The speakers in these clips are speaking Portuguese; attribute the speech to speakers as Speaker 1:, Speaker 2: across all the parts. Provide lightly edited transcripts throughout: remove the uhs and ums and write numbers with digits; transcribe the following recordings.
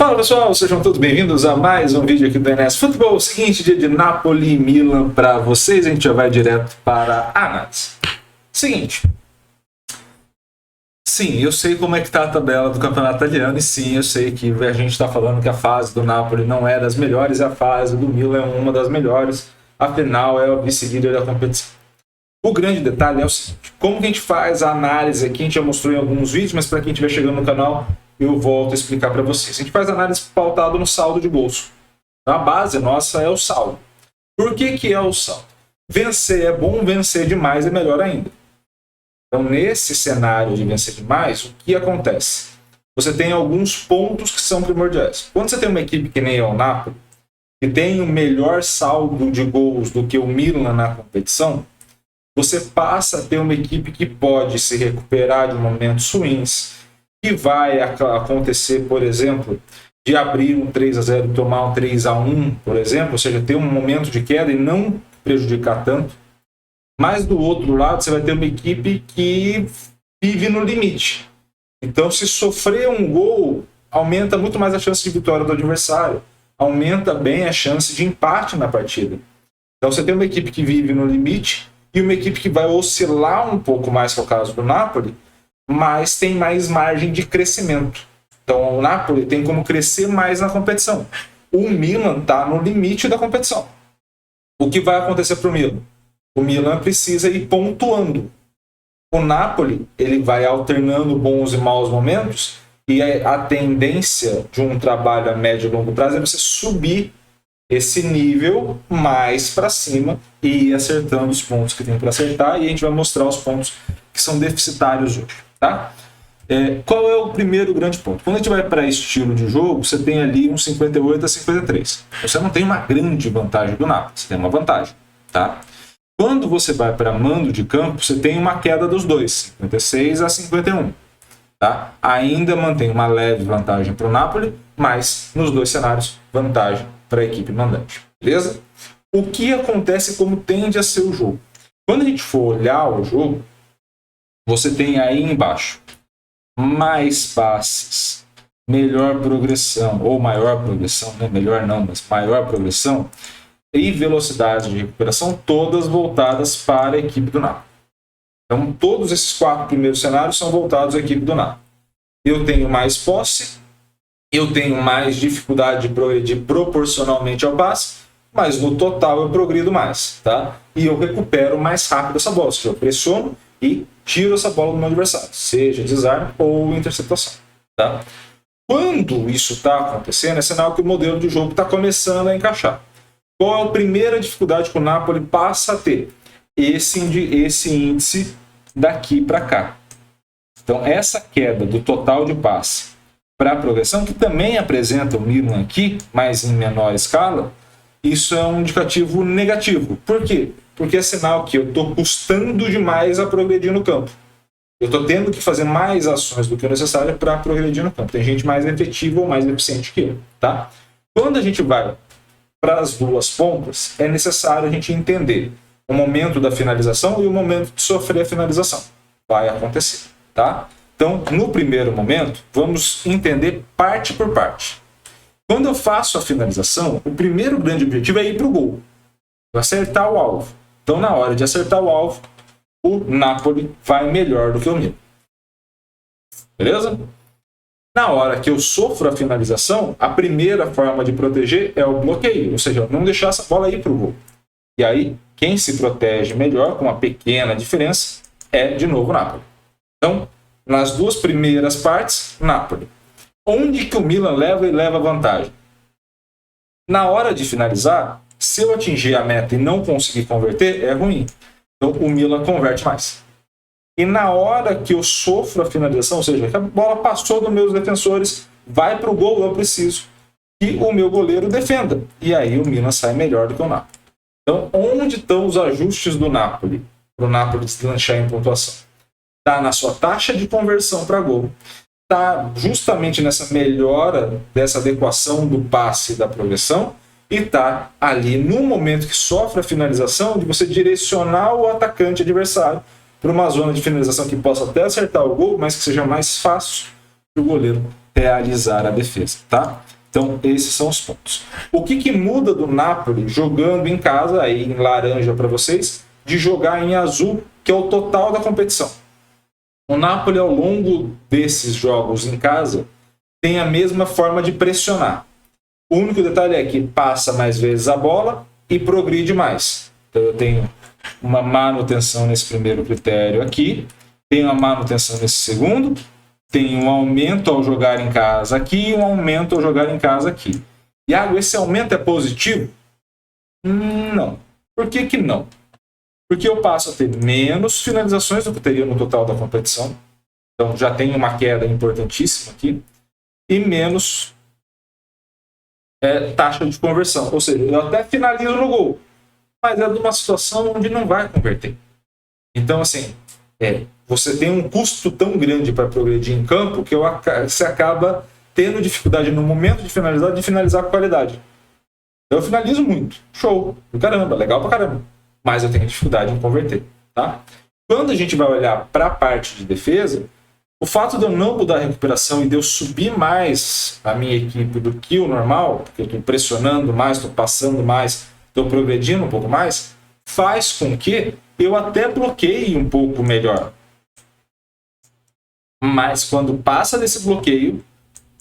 Speaker 1: Fala pessoal, sejam todos bem-vindos a mais um vídeo aqui do NS Futebol. Seguinte, dia de Napoli e Milan para vocês, a gente já vai direto para a análise. Seguinte, sim, eu sei como é que tá a tabela do campeonato italiano e sim, eu sei que a gente está falando que a fase do Napoli não é das melhores e a fase do Milan é uma das melhores, afinal é o vice-líder da competição. O grande detalhe é o seguinte, como que a gente faz a análise aqui, a gente já mostrou em alguns vídeos, mas para quem estiver chegando no canal, eu volto a explicar para vocês. A gente faz análise pautada no saldo de gols. A base nossa é o saldo. Por que é o saldo? Vencer é bom, vencer demais é melhor ainda. Então, nesse cenário de vencer demais, o que acontece? Você tem alguns pontos que são primordiais. Quando você tem uma equipe que nem é o Napoli, que tem o melhor saldo de gols do que o Milan na competição, você passa a ter uma equipe que pode se recuperar de momentos ruins, que vai acontecer, por exemplo, de abrir um 3-0 e tomar um 3-1, por exemplo, ou seja, ter um momento de queda e não prejudicar tanto. Mas do outro lado, você vai ter uma equipe que vive no limite. Então, se sofrer um gol, aumenta muito mais a chance de vitória do adversário, aumenta bem a chance de empate na partida. Então, você tem uma equipe que vive no limite e uma equipe que vai oscilar um pouco mais, que é o caso do Napoli, mas tem mais margem de crescimento. Então o Napoli tem como crescer mais na competição. O Milan está no limite da competição. O que vai acontecer para o Milan? O Milan precisa ir pontuando. O Napoli ele vai alternando bons e maus momentos e a tendência de um trabalho a médio e longo prazo é você subir esse nível mais para cima e ir acertando os pontos que tem para acertar, e a gente vai mostrar os pontos que são deficitários hoje. Tá? Qual é o primeiro grande ponto? Quando a gente vai para estilo de jogo, você tem ali um 58-53. Você não tem uma grande vantagem do Napoli, você tem uma vantagem. Tá? Quando você vai para mando de campo, você tem uma queda dos dois, 56-51. Tá? Ainda mantém uma leve vantagem para o Napoli, mas nos dois cenários, vantagem para a equipe mandante. Beleza? O que acontece, como tende a ser o jogo? Quando a gente for olhar o jogo, você tem aí embaixo mais passes, melhor progressão, ou maior progressão, né? Melhor não, mas maior progressão, e velocidade de recuperação, todas voltadas para a equipe do Napoli. Então, todos esses 4 primeiros cenários são voltados à equipe do Napoli. Eu tenho mais posse, eu tenho mais dificuldade de progredir proporcionalmente ao passe, mas no total eu progrido mais, tá? E eu recupero mais rápido essa bola, ou seja, eu pressiono e tiro essa bola do meu adversário, seja desarme ou interceptação. Tá? Quando isso está acontecendo, é sinal que o modelo de jogo está começando a encaixar. Qual é a primeira dificuldade que o Napoli passa a ter? Esse índice daqui para cá. Então, essa queda do total de passe para a progressão, que também apresenta o Milan aqui, mas em menor escala, isso é um indicativo negativo. Por quê? Porque é sinal que eu estou custando demais a progredir no campo. Eu estou tendo que fazer mais ações do que o necessário para progredir no campo. Tem gente mais efetiva ou mais eficiente que eu. Tá? Quando a gente vai para as duas pontas, é necessário a gente entender o momento da finalização e o momento de sofrer a finalização. Vai acontecer. Tá? Então, no primeiro momento, vamos entender parte por parte. Quando eu faço a finalização, o primeiro grande objetivo é ir para o gol. Acertar o alvo. Então, na hora de acertar o alvo, o Napoli vai melhor do que o Milan. Beleza? Na hora que eu sofro a finalização, a primeira forma de proteger é o bloqueio, ou seja, não deixar essa bola ir para o gol. E aí, quem se protege melhor, com uma pequena diferença, é de novo o Napoli. Então, nas duas primeiras partes, Napoli. Onde que o Milan leva vantagem? Na hora de finalizar, se eu atingir a meta e não conseguir converter, é ruim. Então o Milan converte mais. E na hora que eu sofro a finalização, ou seja, que a bola passou dos meus defensores, vai para o gol, eu preciso que o meu goleiro defenda. E aí o Milan sai melhor do que o Napoli. Então, onde estão os ajustes do Napoli? Para o Napoli deslanchar em pontuação. Está na sua taxa de conversão para gol. Está justamente nessa melhora dessa adequação do passe e da progressão, e está ali no momento que sofre a finalização de você direcionar o atacante adversário para uma zona de finalização que possa até acertar o gol, mas que seja mais fácil para o goleiro realizar a defesa. Tá? Então, esses são os pontos. O que muda do Napoli jogando em casa, aí em laranja para vocês, de jogar em azul, que é o total da competição? O Napoli, ao longo desses jogos em casa, tem a mesma forma de pressionar. O único detalhe é que passa mais vezes a bola e progride mais. Então, eu tenho uma manutenção nesse primeiro critério aqui, tenho uma manutenção nesse segundo, tenho um aumento ao jogar em casa aqui e um aumento ao jogar em casa aqui. Iago, esse aumento é positivo? Não. Por que não? Porque eu passo a ter menos finalizações do que eu teria no total da competição. Então já tem uma queda importantíssima aqui. E menos taxa de conversão. Ou seja, eu até finalizo no gol, mas é de uma situação onde não vai converter. Então, assim, você tem um custo tão grande para progredir em campo que você acaba tendo dificuldade no momento de finalizar com qualidade. Eu finalizo muito. Show. Caramba, legal pra caramba. Mas eu tenho dificuldade em converter. Tá? Quando a gente vai olhar para a parte de defesa, o fato de eu não mudar a recuperação e de eu subir mais a minha equipe do que o normal, porque eu estou pressionando mais, estou passando mais, estou progredindo um pouco mais, faz com que eu até bloqueie um pouco melhor. Mas quando passa desse bloqueio,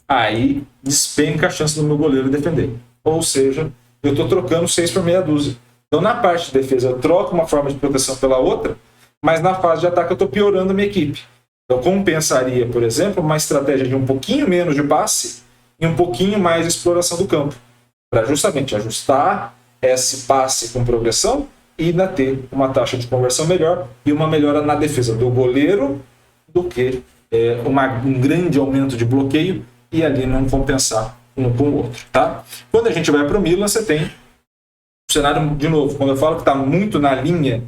Speaker 1: aí despenca a chance do meu goleiro defender. Ou seja, eu estou trocando 6 por meia dúzia. Então, na parte de defesa, eu troco uma forma de proteção pela outra, mas na fase de ataque eu estou piorando a minha equipe. Então, compensaria, por exemplo, uma estratégia de um pouquinho menos de passe e um pouquinho mais de exploração do campo, para justamente ajustar esse passe com progressão e ainda ter uma taxa de conversão melhor e uma melhora na defesa do goleiro do que um grande aumento de bloqueio e ali não compensar um com o outro. Tá? Quando a gente vai para o Milan, você tem o cenário, de novo, quando eu falo que está muito na linha,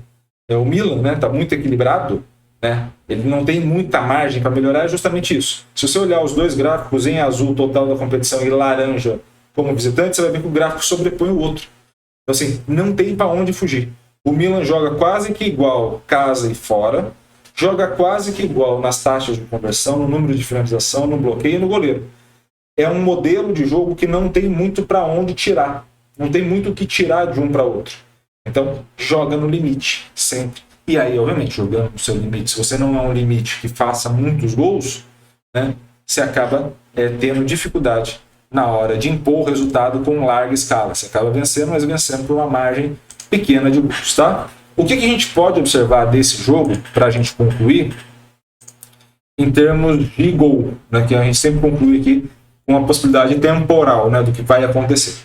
Speaker 1: o Milan está muito equilibrado, né? Ele não tem muita margem para melhorar, é justamente isso. Se você olhar os dois gráficos em azul, total da competição, e laranja como visitante, você vai ver que o gráfico sobrepõe o outro. Então, assim, não tem para onde fugir. O Milan joga quase que igual casa e fora, joga quase que igual nas taxas de conversão, no número de finalização, no bloqueio e no goleiro. É um modelo de jogo que não tem muito para onde tirar. Não tem muito o que tirar de um para outro. Então, joga no limite, sempre. E aí, obviamente, jogando no seu limite, se você não é um limite que faça muitos gols, né, você acaba tendo dificuldade na hora de impor o resultado com larga escala. Você acaba vencendo, mas vencendo por uma margem pequena de gols. Tá? O que a gente pode observar desse jogo, para a gente concluir, em termos de gol, né, que a gente sempre conclui aqui com uma possibilidade temporal, né, do que vai acontecer.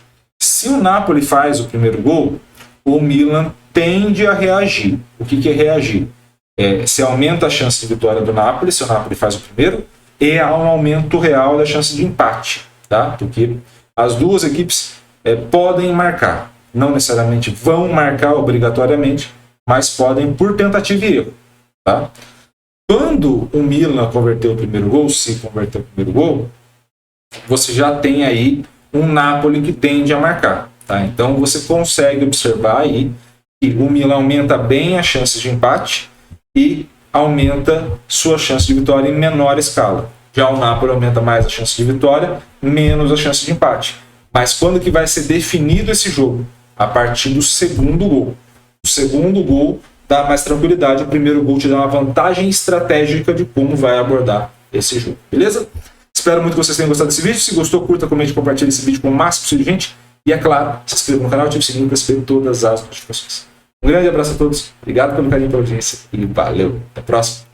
Speaker 1: Se o Napoli faz o primeiro gol, o Milan tende a reagir. O que é reagir? Se aumenta a chance de vitória do Napoli, se o Napoli faz o primeiro, e há um aumento real da chance de empate. Tá? Porque as duas equipes podem marcar. Não necessariamente vão marcar obrigatoriamente, mas podem por tentativa e erro. Tá? Quando o Milan converter o primeiro gol, se converter o primeiro gol, você já tem aí um Napoli que tende a marcar. Tá? Então você consegue observar aí que o Milan aumenta bem as chances de empate e aumenta sua chance de vitória em menor escala. Já o Napoli aumenta mais a chance de vitória, menos a chance de empate. Mas quando que vai ser definido esse jogo? A partir do segundo gol. O segundo gol dá mais tranquilidade, o primeiro gol te dá uma vantagem estratégica de como vai abordar esse jogo. Beleza? Espero muito que vocês tenham gostado desse vídeo. Se gostou, curta, comente e compartilhe esse vídeo com o máximo possível de gente. E é claro, se inscreva no canal e ative o sininho para receber todas as notificações. Um grande abraço a todos, obrigado pelo carinho e pela audiência e valeu, até a próxima.